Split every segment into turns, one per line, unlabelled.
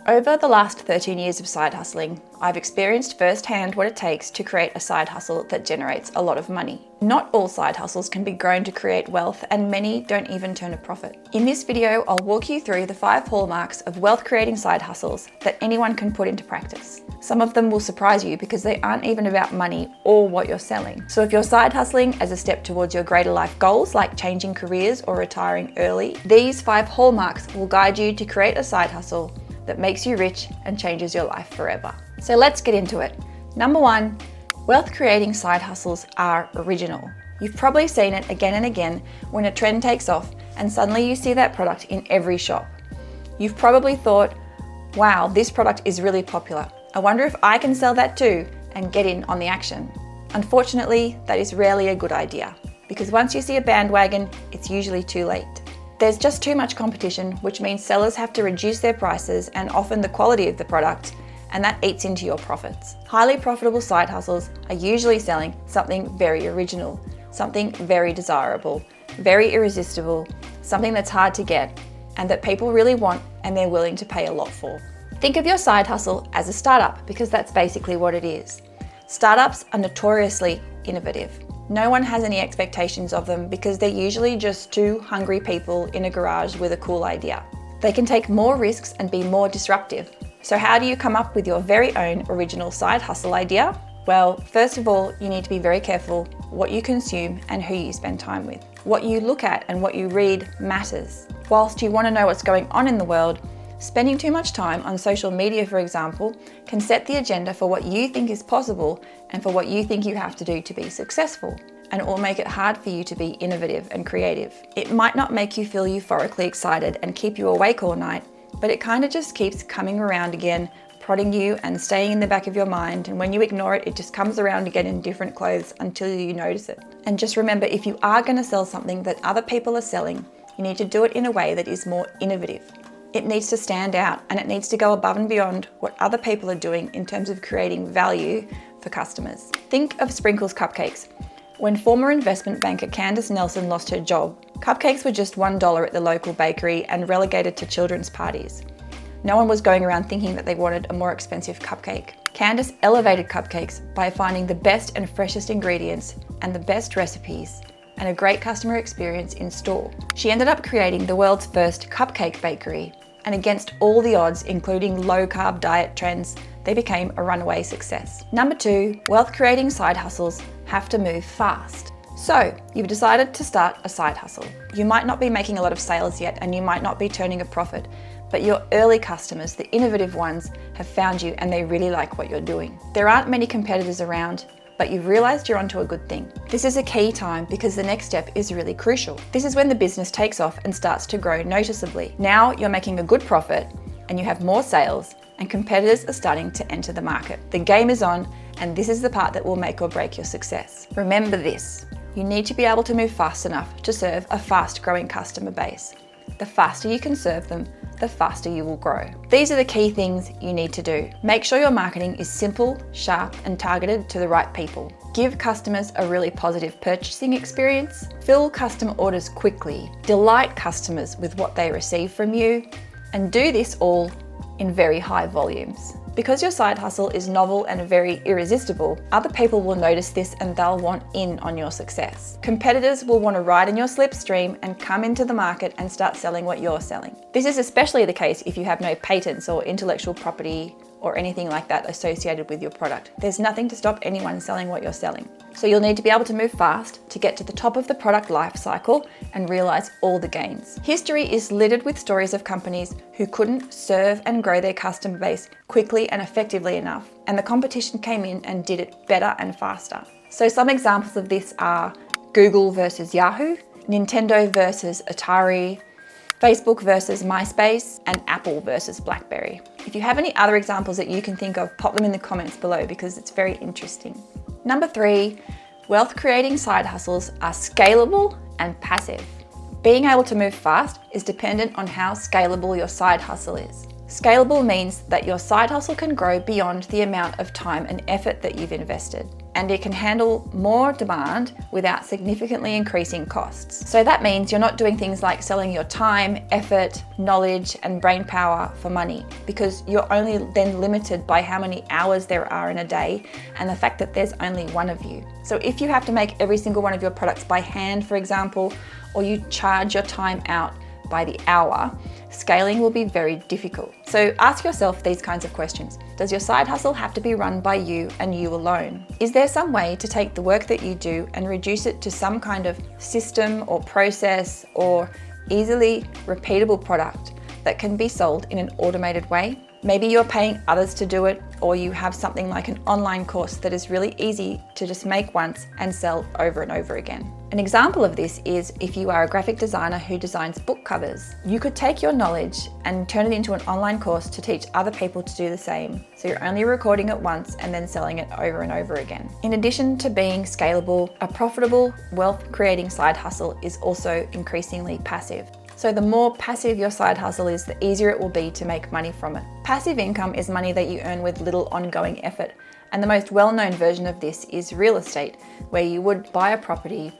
Over the last 13 years of side hustling, I've experienced firsthand what it takes to create a side hustle that generates a lot of money. Not all side hustles can be grown to create wealth, and many don't even turn a profit. In this video, I'll walk you through the 5 hallmarks of wealth-creating side hustles that anyone can put into practice. Some of them will surprise you because they aren't even about money or what you're selling. So if you're side hustling as a step towards your greater life goals, like changing careers or retiring early, these 5 hallmarks will guide you to create a side hustle that makes you rich and changes your life forever. So let's get into it. Number 1, wealth-creating side hustles are original. You've probably seen it again and again when a trend takes off and suddenly you see that product in every shop. You've probably thought, wow, this product is really popular. I wonder if I can sell that too and get in on the action. Unfortunately, that is rarely a good idea because once you see a bandwagon, it's usually too late. There's just too much competition, which means sellers have to reduce their prices and often the quality of the product, and that eats into your profits. Highly profitable side hustles are usually selling something very original, something very desirable, very irresistible, something that's hard to get and that people really want and they're willing to pay a lot for. Think of your side hustle as a startup because that's basically what it is. Startups are notoriously innovative. No one has any expectations of them because they're usually just 2 hungry people in a garage with a cool idea. They can take more risks and be more disruptive. So how do you come up with your very own original side hustle idea? Well, first of all, you need to be very careful what you consume and who you spend time with. What you look at and what you read matters. Whilst you want to know what's going on in the world, spending too much time on social media, for example, can set the agenda for what you think is possible and for what you think you have to do to be successful, and it will make it hard for you to be innovative and creative. It might not make you feel euphorically excited and keep you awake all night, but it kind of just keeps coming around again, prodding you and staying in the back of your mind, and when you ignore it, it just comes around again in different clothes until you notice it. And just remember, if you are going to sell something that other people are selling, you need to do it in a way that is more innovative. It needs to stand out and it needs to go above and beyond what other people are doing in terms of creating value for customers. Think of Sprinkles cupcakes. When former investment banker Candace Nelson lost her job, cupcakes were just $1 at the local bakery and relegated to children's parties. No one was going around thinking that they wanted a more expensive cupcake. Candace elevated cupcakes by finding the best and freshest ingredients and the best recipes and a great customer experience in store. She ended up creating the world's first cupcake bakery, and against all the odds, including low-carb diet trends, they became a runaway success. Number 2, wealth-creating side hustles have to move fast. So, you've decided to start a side hustle. You might not be making a lot of sales yet, and you might not be turning a profit, but your early customers, the innovative ones, have found you and they really like what you're doing. There aren't many competitors around, but you've realized you're onto a good thing. This is a key time because the next step is really crucial. This is when the business takes off and starts to grow noticeably. Now you're making a good profit and you have more sales and competitors are starting to enter the market. The game is on, and this is the part that will make or break your success. Remember this, you need to be able to move fast enough to serve a fast growing customer base. The faster you can serve them, the faster you will grow. These are the key things you need to do. Make sure your marketing is simple, sharp, and targeted to the right people. Give customers a really positive purchasing experience. Fill customer orders quickly. Delight customers with what they receive from you. And do this all in very high volumes. Because your side hustle is novel and very irresistible, other people will notice this and they'll want in on your success. Competitors will want to ride in your slipstream and come into the market and start selling what you're selling. This is especially the case if you have no patents or intellectual property or anything like that associated with your product. There's nothing to stop anyone selling what you're selling. So you'll need to be able to move fast to get to the top of the product life cycle and realize all the gains. History is littered with stories of companies who couldn't serve and grow their customer base quickly and effectively enough, and the competition came in and did it better and faster. So some examples of this are Google versus Yahoo, Nintendo versus Atari, Facebook versus MySpace, and Apple versus BlackBerry. If you have any other examples that you can think of, pop them in the comments below because it's very interesting. Number 3, wealth-creating side hustles are scalable and passive. Being able to move fast is dependent on how scalable your side hustle is. Scalable means that your side hustle can grow beyond the amount of time and effort that you've invested, and it can handle more demand without significantly increasing costs. So that means you're not doing things like selling your time, effort, knowledge, and brain power for money, because you're only then limited by how many hours there are in a day and the fact that there's only one of you. So if you have to make every single one of your products by hand, for example, or you charge your time out by the hour, scaling will be very difficult. So ask yourself these kinds of questions. Does your side hustle have to be run by you and you alone? Is there some way to take the work that you do and reduce it to some kind of system or process or easily repeatable product that can be sold in an automated way? Maybe you're paying others to do it, or you have something like an online course that is really easy to just make once and sell over and over again. An example of this is if you are a graphic designer who designs book covers. You could take your knowledge and turn it into an online course to teach other people to do the same. So you're only recording it once and then selling it over and over again. In addition to being scalable, a profitable, wealth-creating side hustle is also increasingly passive. So the more passive your side hustle is, the easier it will be to make money from it. Passive income is money that you earn with little ongoing effort. And the most well-known version of this is real estate, where you would buy a property,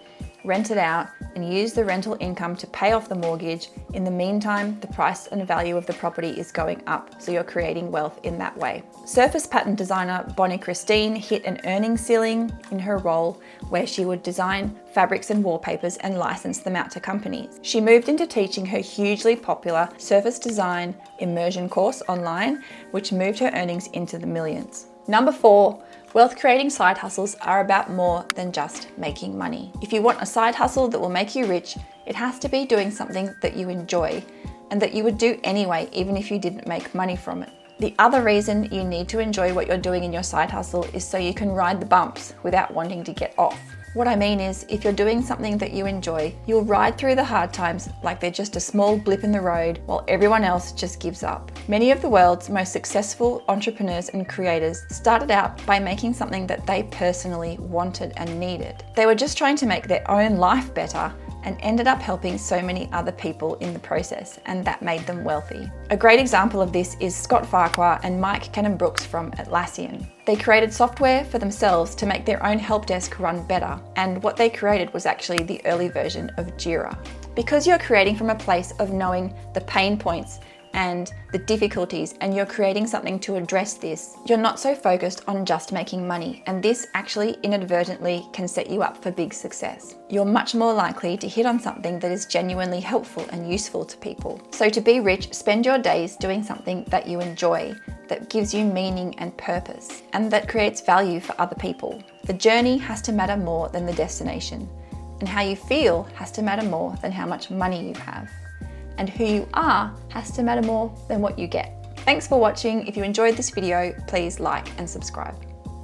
rent it out, and use the rental income to pay off the mortgage. In the meantime, the price and value of the property is going up, so you're creating wealth in that way. Surface pattern designer Bonnie Christine hit an earnings ceiling in her role where she would design fabrics and wallpapers and license them out to companies. She moved into teaching her hugely popular surface design immersion course online, which moved her earnings into the millions. Number 4, wealth-creating side hustles are about more than just making money. If you want a side hustle that will make you rich, it has to be doing something that you enjoy and that you would do anyway, even if you didn't make money from it. The other reason you need to enjoy what you're doing in your side hustle is so you can ride the bumps without wanting to get off. What I mean is, if you're doing something that you enjoy, you'll ride through the hard times like they're just a small blip in the road while everyone else just gives up. Many of the world's most successful entrepreneurs and creators started out by making something that they personally wanted and needed. They were just trying to make their own life better and ended up helping so many other people in the process, and that made them wealthy. A great example of this is Scott Farquhar and Mike Cannon-Brooks from Atlassian. They created software for themselves to make their own help desk run better, and what they created was actually the early version of Jira. Because you're creating from a place of knowing the pain points and the difficulties, and you're creating something to address this, you're not so focused on just making money, and this actually inadvertently can set you up for big success. You're much more likely to hit on something that is genuinely helpful and useful to people. So to be rich, spend your days doing something that you enjoy, that gives you meaning and purpose, and that creates value for other people. The journey has to matter more than the destination, and how you feel has to matter more than how much money you have. And who you are has to matter more than what you get. Thanks for watching. If you enjoyed this video, please like and subscribe.